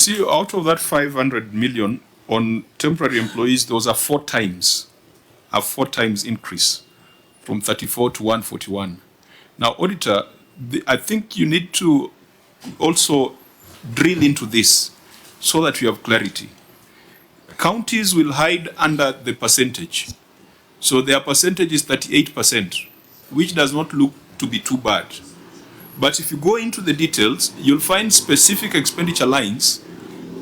See, out of that 500 million on temporary employees, there was a four times increase from 34 to 141. Now, auditor, I think you need to also drill into this so that you have clarity. Counties will hide under the percentage. So their percentage is 38%, which does not look to be too bad. But if you go into the details, you'll find specific expenditure lines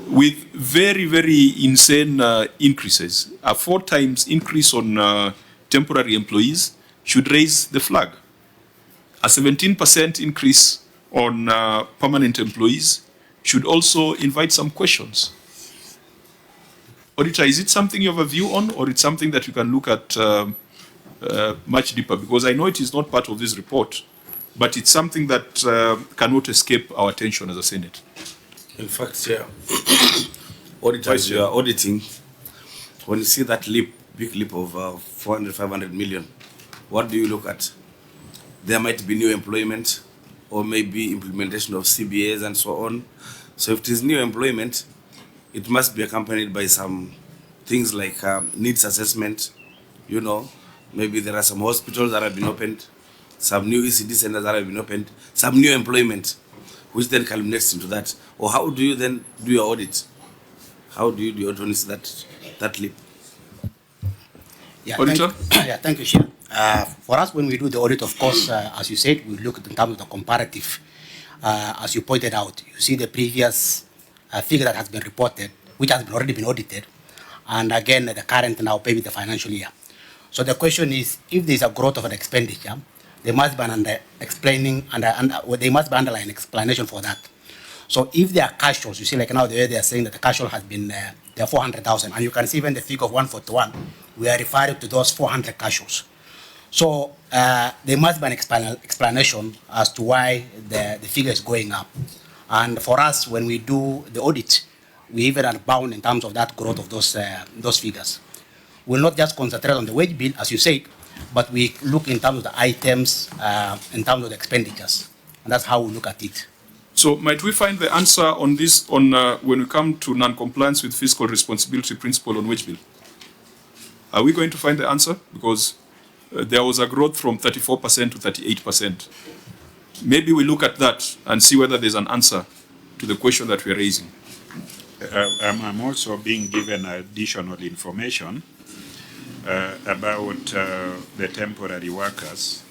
with very, very insane increases. A 4 times increase on temporary employees should raise the flag. A 17% increase on permanent employees should also invite some questions. Auditor, is it something you have a view on, or it's something that you can look at much deeper? Because I know it is not part of this report, but it's something that cannot escape our attention as a Senate. In fact, Chair, auditors, you are auditing. When you see that leap, big leap of 400, 500 million, what do you look at? There might be new employment, or maybe implementation of CBAs and so on. So if it is new employment, it must be accompanied by some things like needs assessment. You know, maybe there are some hospitals that have been opened, some new ECD centers that have been opened, some new employment, which then culminates into that. Or how do you then do your audit? How do you do your audit when it's that leap? Yeah, Auditor? Thank you, Chair. For us, when we do the audit, of course, as you said, we look in terms of the comparative. As you pointed out, you see the previous figure that has been reported, which has already been audited, and again, the current now, maybe the financial year. So the question is, if there is a growth of an expenditure, there must be an there must be underlying explanation for that. So if there are casuals, you see, like now the way they are saying that the casual has been there 400,000, and you can see even the figure of 141, we are referring to those 400 casuals. So there must be an explanation as to why the figure is going up. And for us, when we do the audit, we even are bound in terms of that growth of those figures. We'll not just concentrate on the wage bill, as you said, but we look in terms of the items, in terms of the expenditures. And that's how we look at it. So might we find the answer on this when we come to non-compliance with fiscal responsibility principle on wage bill? Are we going to find the answer? Because there was a growth from 34% to 38%. Maybe we look at that and see whether there's an answer to the question that we're raising. I'm also being given additional information about the temporary workers.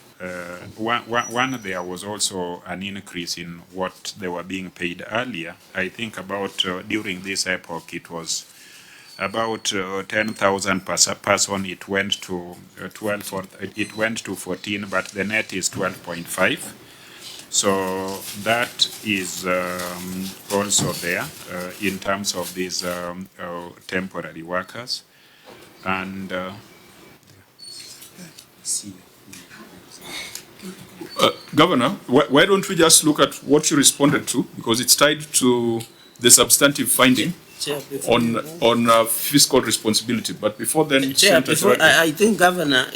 One, there was also an increase in what they were being paid earlier. I think about during this epoch, it was about 10,000 per person. It went to 12, or it went to 14, but the net is 12.5. So that is also there in terms of these temporary workers. And Governor, why don't we just look at what you responded to, because it's tied to the substantive finding on fiscal responsibility. But before then, Chair, I think, Governor,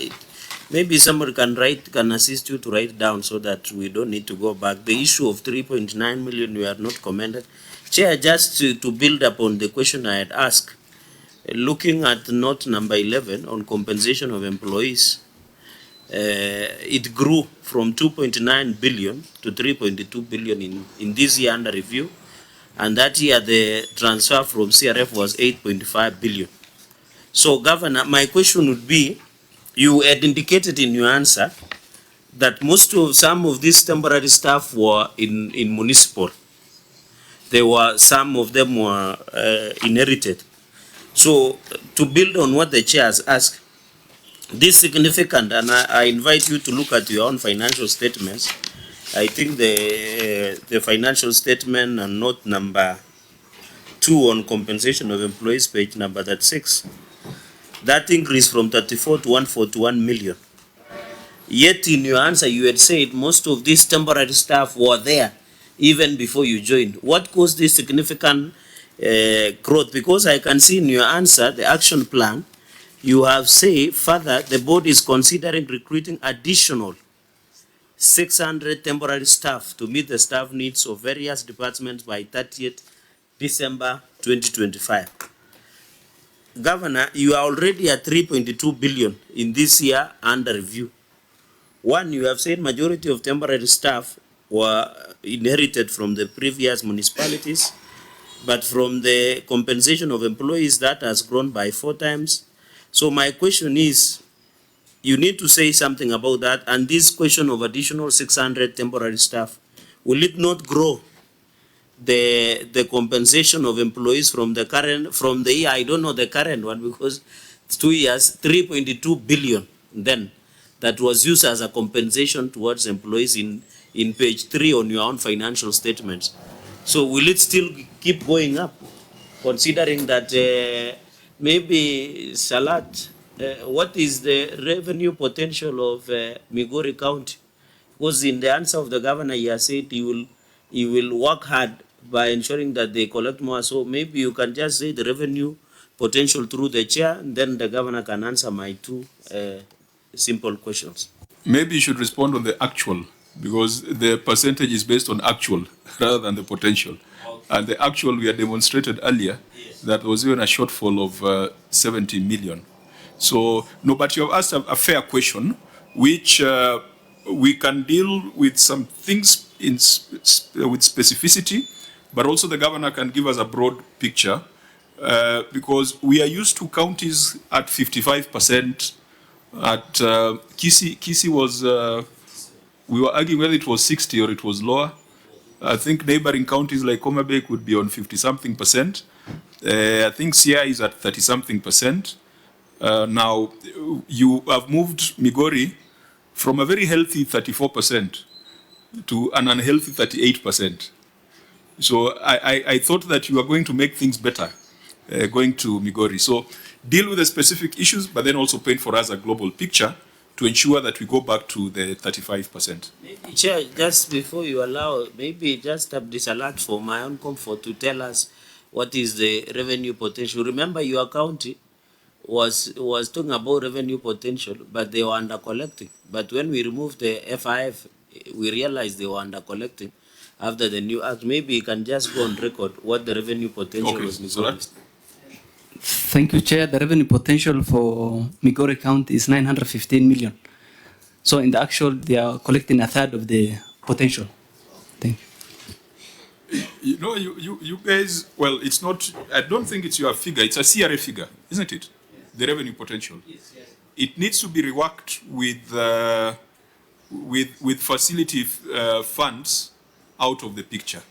maybe somebody can assist you to write down so that we don't need to go back. The issue of 3.9 million, we are not commented. Chair, just to build upon the question I had asked, looking at note number 11 on compensation of employees, it grew from 2.9 billion to 3.2 billion in this year under review. And that year, the transfer from CRF was 8.5 billion. So, Governor, my question would be, you had indicated in your answer that some of these temporary staff were in municipal. Some of them were inherited. So, to build on what the chair has asked, this significant, and I invite you to look at your own financial statements. I think the financial statement and note number 2 on compensation of employees, page number 36, that increased from 34 to 141 million. Yet in your answer, you had said most of these temporary staff were there even before you joined. What caused this significant growth? Because I can see in your answer, the action plan, you have said further, the board is considering recruiting additional 600 temporary staff to meet the staff needs of various departments by 30th December 2025. Governor, you are already at 3.2 billion in this year under review. One, you have said majority of temporary staff were inherited from the previous municipalities, but from the compensation of employees that has grown by 4 times. So my question is, you need to say something about that, and this question of additional 600 temporary staff, will it not grow the compensation of employees from the current, from the year, I don't know the current one because it's 2 years, 3.2 billion then that was used as a compensation towards employees in page 3 on your own financial statements. So will it still keep going up, considering that maybe Salat, what is the revenue potential of Migori County? Because in the answer of the governor, he has said he will work hard by ensuring that they collect more. So maybe you can just say the revenue potential through the chair, and then the governor can answer my 2 simple questions. Maybe you should respond on the actual, because the percentage is based on actual rather than the potential. Okay. And the actual, we had demonstrated earlier, yes, that was even a shortfall of 70 million. So, no, but you have asked a fair question, which we can deal with some things with specificity, but also the governor can give us a broad picture, because we are used to counties at 55%. At Kisi was, we were arguing whether it was 60 or it was lower. I think neighboring counties like Komabek would be on 50-something%. I think Sia is at 30-something%. Now, you have moved Migori from a very healthy 34% to an unhealthy 38%. So I thought that you were going to make things better going to Migori. So deal with the specific issues, but then also paint for us a global picture to ensure that we go back to the 35%. Maybe, Chair, just before you allow, maybe just have this alert for my own comfort to tell us what is the revenue potential. Remember, your county was talking about revenue potential, but they were under collecting. But when we removed the FIF, we realized they were under collecting after the new act. Maybe you can just go on record what the revenue potential was. Thank you, Chair. The revenue potential for Migori County is 915 million. So in the actual, they are collecting a third of the potential. Thank you. You know, you guys, well, it's not, I don't think it's your figure, it's a CRA figure, isn't it? Yes. The revenue potential. Yes, yes. It needs to be reworked with facility funds out of the picture.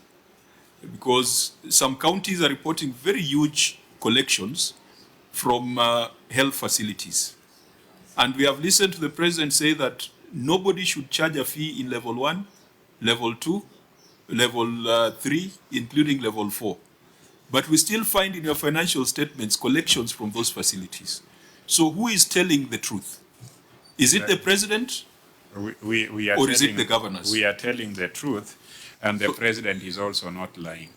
Because some counties are reporting very huge collections from health facilities. And we have listened to the president say that nobody should charge a fee in level 1, level 2, level 3, including level 4. But we still find in your financial statements collections from those facilities. So who is telling the truth? Is it the president we are or is it the governors? We are telling the truth, and the president is also not lying.